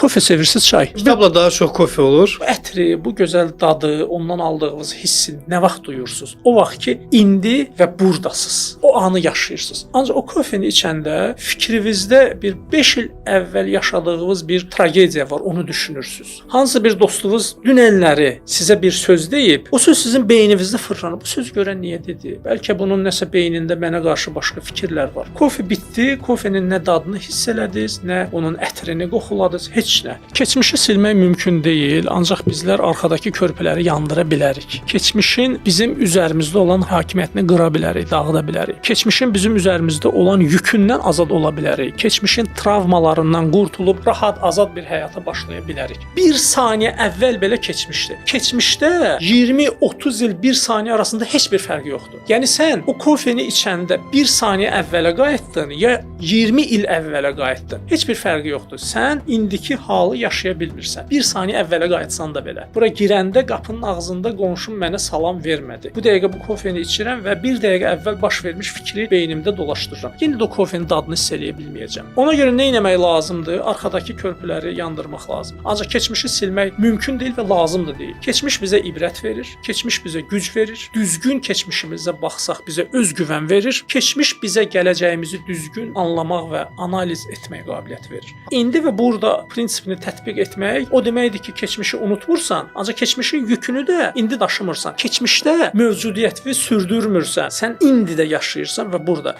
Kofe sevirsiniz, çay? Kitabla daha çox kofe olur. Bu ətri, bu gözəl dadı, ondan aldığınız hissi nə vaxt duyursunuz? O vaxt ki, indi və burdasınız. O anı yaşayırsınız. Ancaq o kofeni içəndə fikrinizdə bir 5 il əvvəl yaşadığınız bir tragediya var, onu düşünürsünüz. Hansısa bir dostunuz dünənləri sizə bir söz deyib, o söz sizin beyninizdə fırlanır. Bu söz görən niyə dedi? Bəlkə bunun nəsə beynində mənə qarşı başqa fikirlər var. Kofe bitdi, kofenin nə dadını hiss elədiniz, nə onun ətrini qoxuladınız, heç nə. Keçmişi silmək mümkün deyil, ancaq bizlər arxadakı körpüləri yandıra bilərik. Keçmişin bizim üzərimizdə olan hakimiyyətini qıra bilərik, dağıda bilərik. Keçmişin bizim üzərimizdə olan yükündən azad ola bilərik. Keçmişin travmalarından qurtulub rahat, azad bir həyata başlaya bilərik. Bir saniyə əvvəl belə keçmişdi. Keçmişdə 20-30 il bir saniyə arasında heç bir fərq yoxdur. Yəni sən o kofeni içəndə bir saniyə əvvələ qayıtdın ya 20 il əvvələ qayıtdın. Heç bir fərqi yoxdur. Sən indiki halı yaşaya bilmirsən. Bir saniyə əvvələ qayıtsan da belə. Bura girəndə qapının ağzında qonşum mənə salam vermədi. Bu dəqiqə bu kofeni içirəm və bir dəqiqə əvvəl baş vermiş fikri beynimdə dolaşdırıram. Yenə də o kofenin dadını hiss eləyə bilməyəcəm. Ona görə nə etmək lazımdır? Arxadakı körpüləri yandırmaq lazımdır. Ancaq keçmişi silmək mümkün deyil və lazım da deyil. Keçmiş bizə ibrət verir, keçmiş bizə güc verir. Düzgün keçmişimizə baxsaq bizə özgüvən verir. Keçmiş bizə gələcəyimizi düzgün anlamaq və analiz etmək qabiliyyəti verir. İndi və burada prinsipini tətbiq etmək o deməkdir ki, keçmişi unutmursan, ancaq keçmişin yükünü də indi daşımırsan. Keçmişdə mövcudiyyətini sürdürmürsən. Sən indi də yaşayırsan və burada.